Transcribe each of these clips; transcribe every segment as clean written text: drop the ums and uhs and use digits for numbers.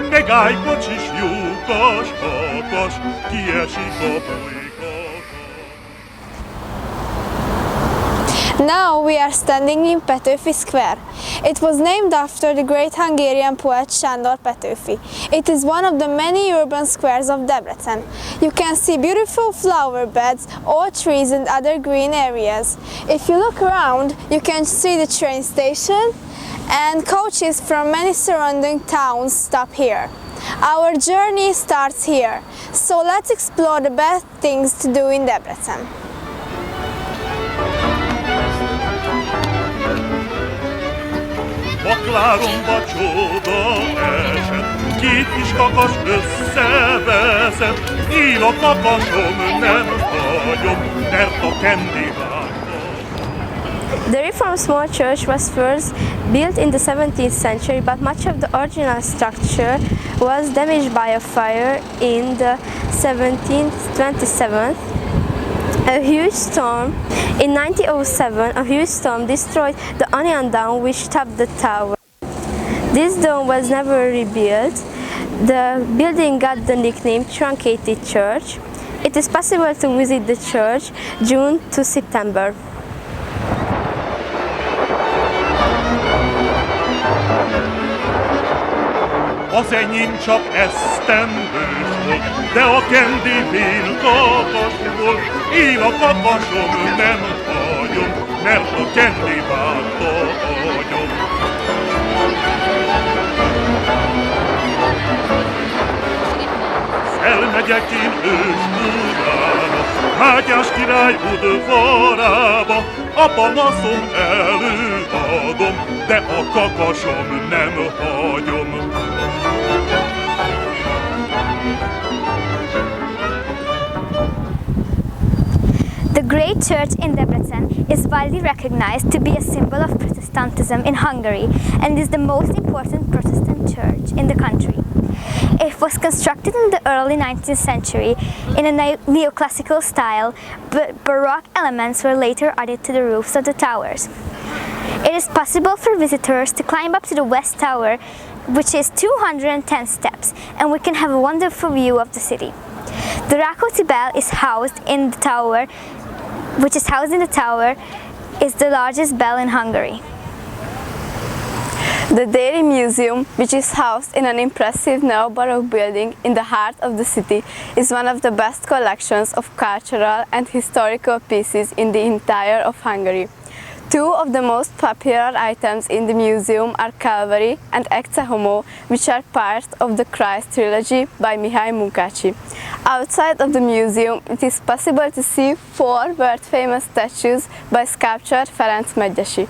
de gájkocsis lyukas, kakas, kiesik a bolygókon. Now we are standing in Petőfi Square. It was named after the great Hungarian poet Sándor Petőfi. It is one of the many urban squares of Debrecen. You can see beautiful flower beds, old trees and other green areas. If you look around, you can see the train station and coaches from many surrounding towns stop here. Our journey starts here, so let's explore the best things to do in Debrecen. Bakláromba csoda esett, két kis kakas összeveszett, nyíl a kakasom, nem hagyom, mert a kendivágom. The Reformed small church was first built in the 17th century, but much of the original structure was damaged by a fire in the 1727. A huge storm in 1907, a huge storm destroyed the Onion Dome, which topped the tower. This dome was never rebuilt. The building got the nickname Truncated Church. It is possible to visit the church June to September. Az enyém csak esztendős volt, de a kendivél kakas volt. Én a kakasom nem hagyom, mert a kendivágta agyom. Elmegyek én Ős-Budára, Mátyás király udvarába, a panaszom előadom, de a kakasom nem hagyom. The great church in Debrecen is widely recognized to be a symbol of Protestantism in Hungary and is the most important Protestant church in the country. It was constructed in the early 19th century in a neoclassical style, but Baroque elements were later added to the roofs of the towers. It is possible for visitors to climb up to the West Tower, which is 210 steps, and we can have a wonderful view of the city. The Rákóczi bell is housed in the tower, is the largest bell in Hungary. The Dairy Museum, which is housed in an impressive neo-Baroque building in the heart of the city, is one of the best collections of cultural and historical pieces in the entire of Hungary. Two of the most popular items in the museum are Calvary and Ecce Homo, which are part of the Christ trilogy by Mihály Munkácsy. Outside of the museum, it is possible to see four world-famous statues by sculptor Ferenc Medgyessy.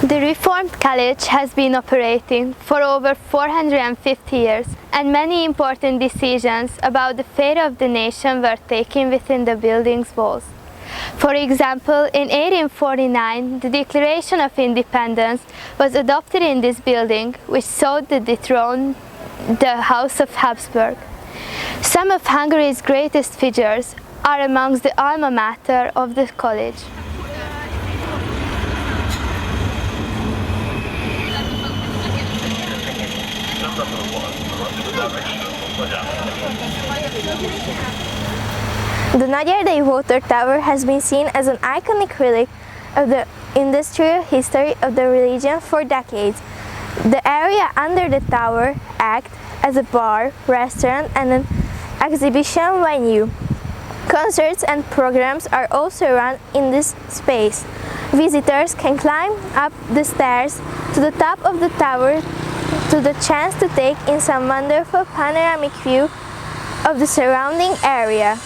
The Reformed College has been operating for over 450 years, and many important decisions about the fate of the nation were taken within the building's walls. For example, in 1849, the Declaration of Independence was adopted in this building, which sought to dethrone the House of Habsburg. Some of Hungary's greatest figures are amongst the alma mater of the college. The Nagyerdei Water Tower has been seen as an iconic relic of the industrial history of the region for decades. The area under the tower acts as a bar, restaurant and an exhibition venue. Concerts and programs are also run in this space. Visitors can climb up the stairs to the top of the tower to the chance to take in some wonderful panoramic view of the surrounding area.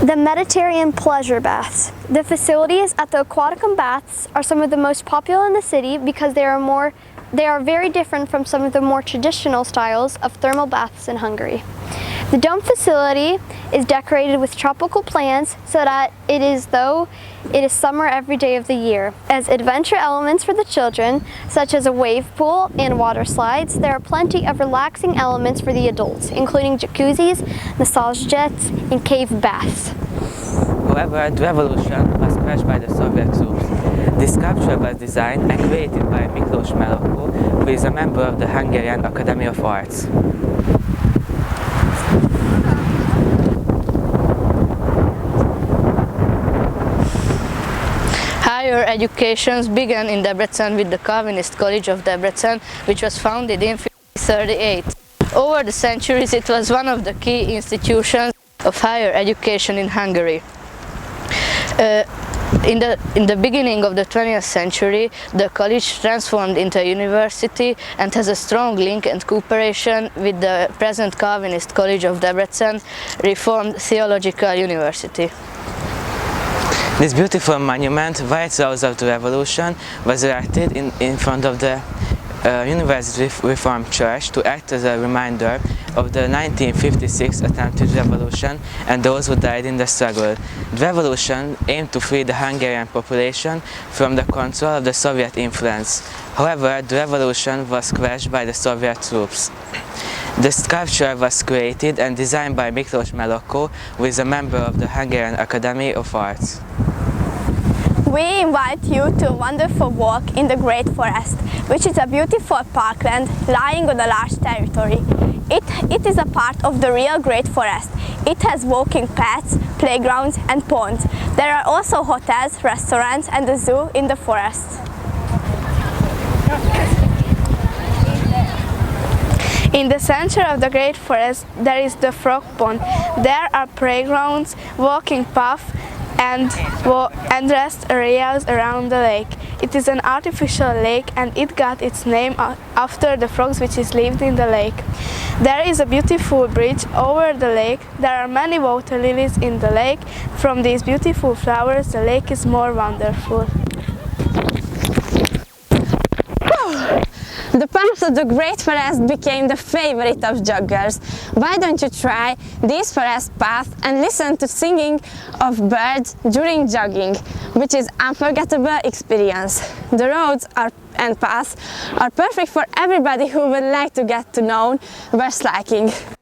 The Mediterranean pleasure baths. The facilities at the Aquaticum baths are some of the most popular in the city because they are very different from some of the more traditional styles of thermal baths in Hungary. The dome facility is decorated with tropical plants so that it is though it is summer every day of the year. As adventure elements for the children, such as a wave pool and water slides, there are plenty of relaxing elements for the adults, including jacuzzis, massage jets, and cave baths. However, the revolution was crushed by the Soviet troops. This sculpture was designed and created by Miklós Melokko, who is a member of the Hungarian Academy of Arts. Higher education began in Debrecen with the Calvinist College of Debrecen, which was founded in 1538. Over the centuries, it was one of the key institutions of higher education in Hungary. In the beginning of the 20th century, the college transformed into a university and has a strong link and cooperation with the present Calvinist College of Debrecen, Reformed Theological University. This beautiful monument, right south of the revolution, was erected in front of the University Reformed Church to act as a reminder of the 1956 attempted revolution and those who died in the struggle. The revolution aimed to free the Hungarian population from the control of the Soviet influence. However, the revolution was crushed by the Soviet troops. The sculpture was created and designed by Miklós Melokko, who is a member of the Hungarian Academy of Arts. We invite you to a wonderful walk in the Great Forest, which is a beautiful parkland lying on a large territory. It is a part of the real Great Forest. It has walking paths, playgrounds and ponds. There are also hotels, restaurants and a zoo in the forest. In the center of the Great Forest, there is the Frog Pond. There are playgrounds, walking paths, and rest areas around the lake. It is an artificial lake and it got its name after the frogs which lived in the lake. There is a beautiful bridge over the lake. There are many water lilies in the lake. From these beautiful flowers, the lake is more wonderful. The path of the Great Forest became the favorite of joggers. Why don't you try this forest path and listen to singing of birds during jogging, which is unforgettable experience. The roads and paths are perfect for everybody who would like to get to know Westliking.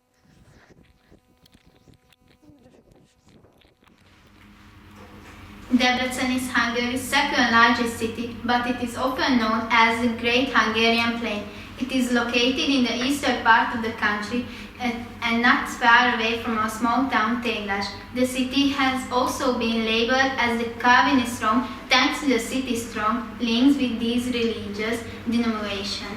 Debrecen is Hungary's second largest city, but it is often known as the Great Hungarian Plain. It is located in the eastern part of the country and not far away from our small town Téglas. The city has also been labeled as the Calvinist Rome thanks to the city's strong links with these religious denominations.